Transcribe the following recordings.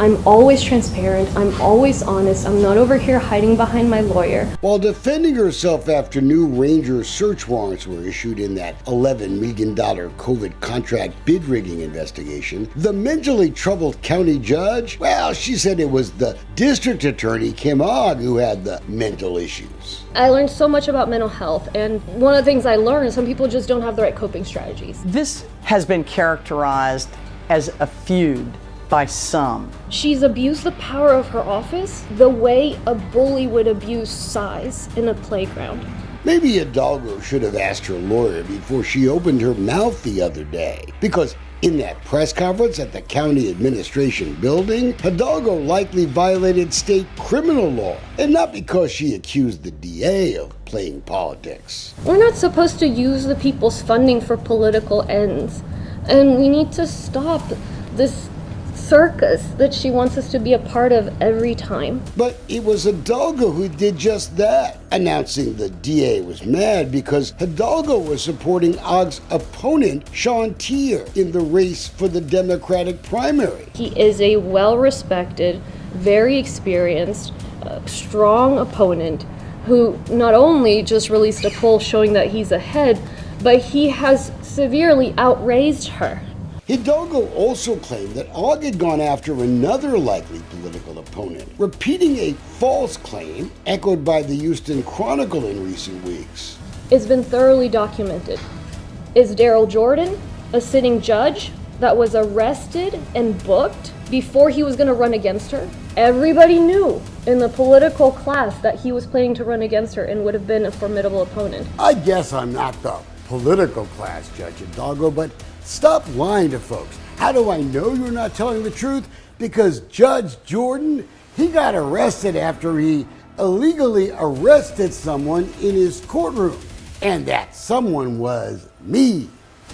I'm always transparent, I'm always honest, I'm not over here hiding behind my lawyer. While defending herself after new Ranger search warrants were issued in that $11 million COVID contract bid rigging investigation, the mentally troubled county judge, well, she said it was the district attorney, Kim Ogg, who had the mental issues. I learned so much about mental health, and one of the things I learned is some people just don't have the right coping strategies. This has been characterized as a feud by some. She's abused the power of her office the way a bully would abuse size in a playground. Maybe Hidalgo should have asked her lawyer before she opened her mouth the other day, because in that press conference at the county administration building, Hidalgo likely violated state criminal law, and not because she accused the DA of playing politics. We're not supposed to use the people's funding for political ends, and we need to stop this circus that she wants us to be a part of every time. But it was Hidalgo who did just that, announcing the DA was mad because Hidalgo was supporting Ogg's opponent, Sean Tier, in the race for the Democratic primary. He is a well-respected, very experienced, strong opponent who not only just released a poll showing that he's ahead, but he has severely outraised her. Hidalgo also claimed that Ogg had gone after another likely political opponent, repeating a false claim echoed by the Houston Chronicle in recent weeks. It's been thoroughly documented. Is Daryl Jordan a sitting judge that was arrested and booked before he was going to run against her? Everybody knew in the political class that he was planning to run against her and would have been a formidable opponent. I guess I'm not the political class, Judge Hidalgo, but stop lying to folks. How do I know you're not telling the truth? Because Judge Jordan, he got arrested after he illegally arrested someone in his courtroom. And that someone was me.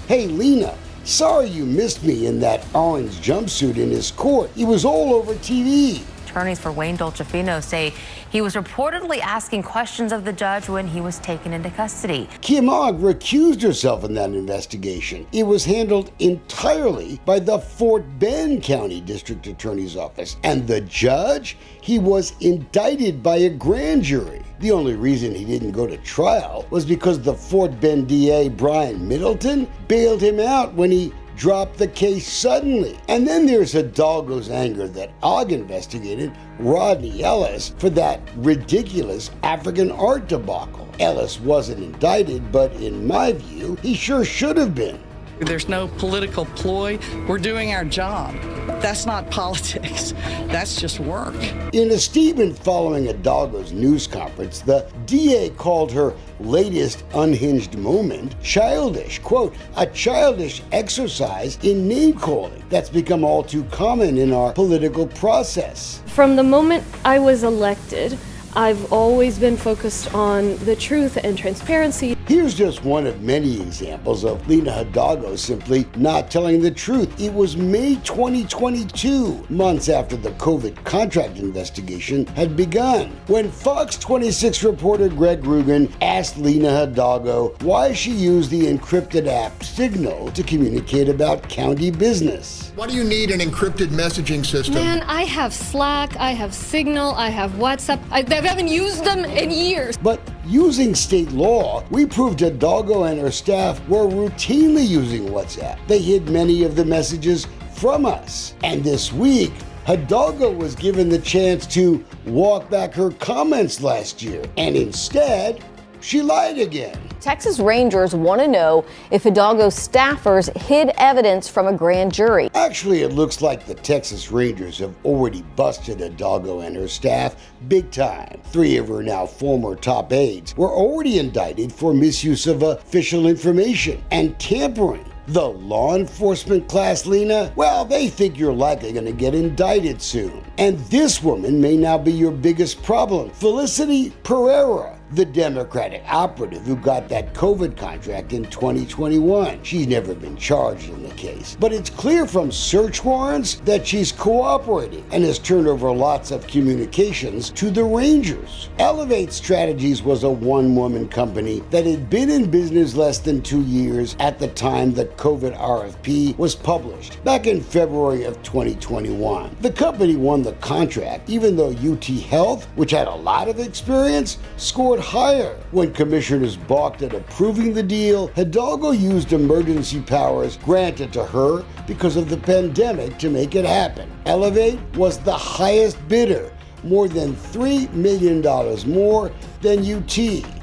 Hey, Lina, sorry you missed me in that orange jumpsuit in his court. He was all over TV. Attorneys for Wayne Dolcefino say he was reportedly asking questions of the judge when he was taken into custody. Kim Ogg recused herself in that investigation. It was handled entirely by the Fort Bend County District Attorney's Office. And the judge, he was indicted by a grand jury. The only reason he didn't go to trial was because the Fort Bend DA, Brian Middleton, bailed him out when he dropped the case suddenly. And then there's Hidalgo's anger that Ogg investigated Rodney Ellis for that ridiculous African art debacle. Ellis wasn't indicted, but in my view, he sure should have been. There's no political ploy. We're doing our job. That's not politics. That's just work. In a statement following Hidalgo's news conference, the DA called her latest unhinged moment childish. Quote, a childish exercise in name-calling that's become all too common in our political process. From the moment I was elected, I've always been focused on the truth and transparency. Here's just one of many examples of Lina Hidalgo simply not telling the truth. It was May 2022, months after the COVID contract investigation had begun, when Fox 26 reporter Greg Rugen asked Lina Hidalgo why she used the encrypted app Signal to communicate about county business. Why do you need an encrypted messaging system? Man, I have Slack, I have Signal, I have WhatsApp. I haven't used them in years. But using state law, we proved Hidalgo and her staff were routinely using WhatsApp. They hid many of the messages from us. And this week, Hidalgo was given the chance to walk back her comments last year. And instead, she lied again. Texas Rangers want to know if Hidalgo's staffers hid evidence from a grand jury. Actually, it looks like the Texas Rangers have already busted Hidalgo and her staff big time. 3 of her now former top aides were already indicted for misuse of official information and tampering. The law enforcement class, Lina, well, they think you're likely going to get indicted soon. And this woman may now be your biggest problem. Felicity Pereira, the Democratic operative who got that COVID contract in 2021. She's never been charged in the case, but it's clear from search warrants that she's cooperating and has turned over lots of communications to the Rangers. Elevate Strategies was a one-woman company that had been in business less than 2 years at the time the COVID RFP was published, back in February of 2021. The company won the contract, even though UT Health, which had a lot of experience, scored higher. When commissioners balked at approving the deal, Hidalgo used emergency powers granted to her because of the pandemic to make it happen. Elevate was the highest bidder, more than $3 million more than UT.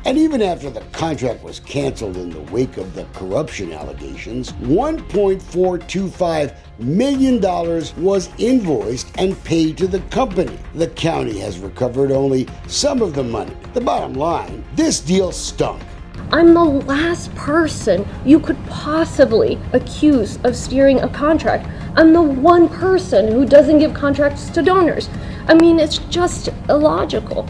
And even after the contract was canceled in the wake of the corruption allegations, $1.425 million was invoiced and paid to the company. The county has recovered only some of the money. The bottom line, this deal stunk. I'm the last person you could possibly accuse of steering a contract. I'm the one person who doesn't give contracts to donors. I mean, it's just illogical.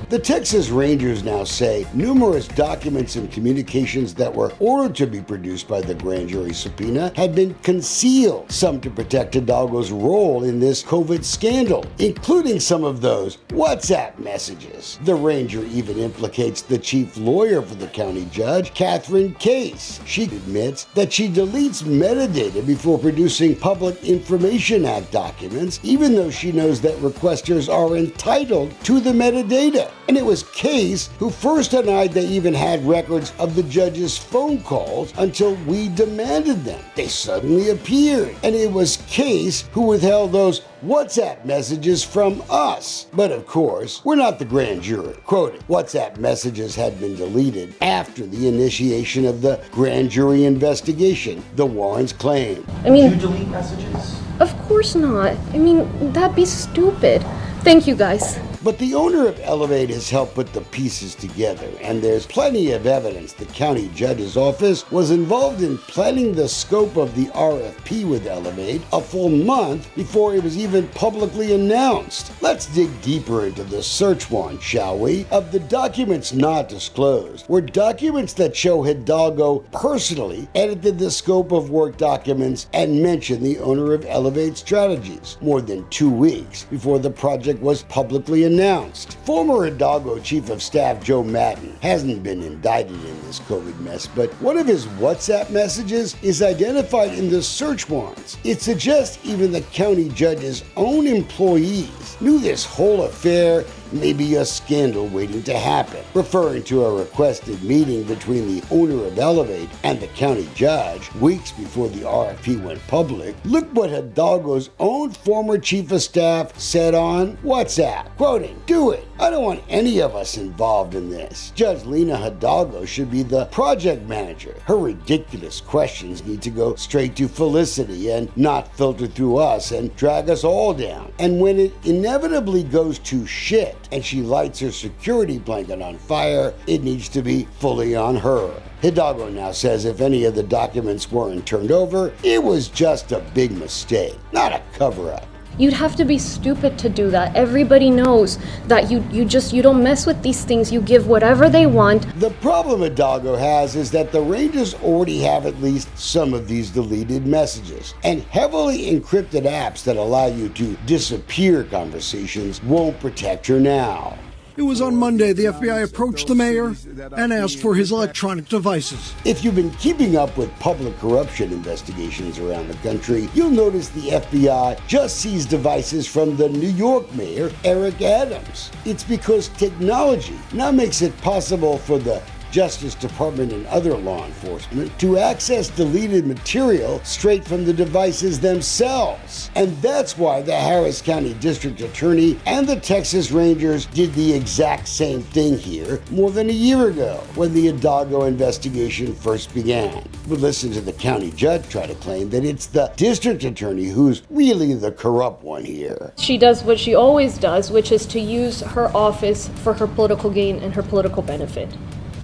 The Texas Rangers now say numerous documents and communications that were ordered to be produced by the grand jury subpoena had been concealed, some to protect Hidalgo's role in this COVID scandal, including some of those WhatsApp messages. The Ranger even implicates the chief lawyer for the county judge, Catherine Case. She admits that she deletes metadata before producing Public Information Act documents, even though she knows that requesters are entitled to the metadata. And it was Case who first denied they even had records of the judge's phone calls until we demanded them. They suddenly appeared. And it was Case who withheld those WhatsApp messages from us. But of course, we're not the grand jury. Quoted, WhatsApp messages had been deleted after the initiation of the grand jury investigation, the Warrens claim. Did you delete messages? Of course not. I mean, that'd be stupid. Thank you, guys. But the owner of Elevate has helped put the pieces together, and there's plenty of evidence the county judge's office was involved in planning the scope of the RFP with Elevate a full month before it was even publicly announced. Let's dig deeper into the search warrant, shall we? Of the documents not disclosed were documents that show Hidalgo personally edited the scope of work documents and mentioned the owner of Elevate Strategies more than 2 weeks before the project was publicly announced. Former Hidalgo Chief of Staff Joe Matten hasn't been indicted in this COVID mess, but one of his WhatsApp messages is identified in the search warrants. It suggests even the county judge's own employees knew this whole affair may be a scandal waiting to happen, referring to a requested meeting between the owner of Elevate and the county judge weeks before the RFP went public. Look what Hidalgo's own former chief of staff said on WhatsApp, quoting, "Do it. I don't want any of us involved in this. Judge Lina Hidalgo should be the project manager. Her ridiculous questions need to go straight to Felicity and not filter through us and drag us all down. And when it inevitably goes to shit and she lights her security blanket on fire, it needs to be fully on her." Hidalgo now says if any of the documents weren't turned over, it was just a big mistake, not a cover-up. You'd have to be stupid to do that. Everybody knows that you don't mess with these things. You give whatever they want. The problem Hidalgo has is that the Rangers already have at least some of these deleted messages, and heavily encrypted apps that allow you to disappear conversations won't protect her now. It was on Monday the FBI approached the mayor and asked for his electronic devices. If you've been keeping up with public corruption investigations around the country, you'll notice the FBI just seized devices from the New York mayor, Eric Adams. It's because technology now makes it possible for the Justice Department and other law enforcement to access deleted material straight from the devices themselves. And that's why the Harris County District Attorney and the Texas Rangers did the exact same thing here more than a year ago when the Hidalgo investigation first began. But listen to the county judge try to claim that it's the district attorney who's really the corrupt one here. She does what she always does, which is to use her office for her political gain and her political benefit.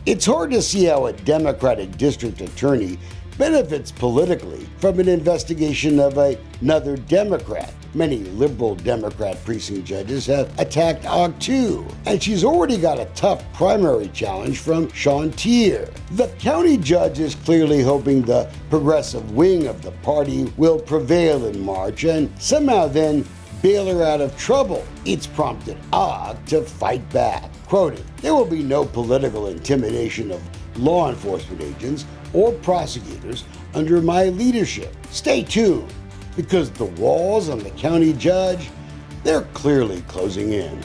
It's hard to see how a Democratic district attorney benefits politically from an investigation of another Democrat. Many liberal Democrat precinct judges have attacked Og too, and she's already got a tough primary challenge from Sean Tier. The county judge is clearly hoping the progressive wing of the party will prevail in March and somehow then bail her out of trouble. It's prompted Og to fight back. Quoting, "There will be no political intimidation of law enforcement agents or prosecutors under my leadership. Stay tuned, because the walls on the county judge, they're clearly closing in."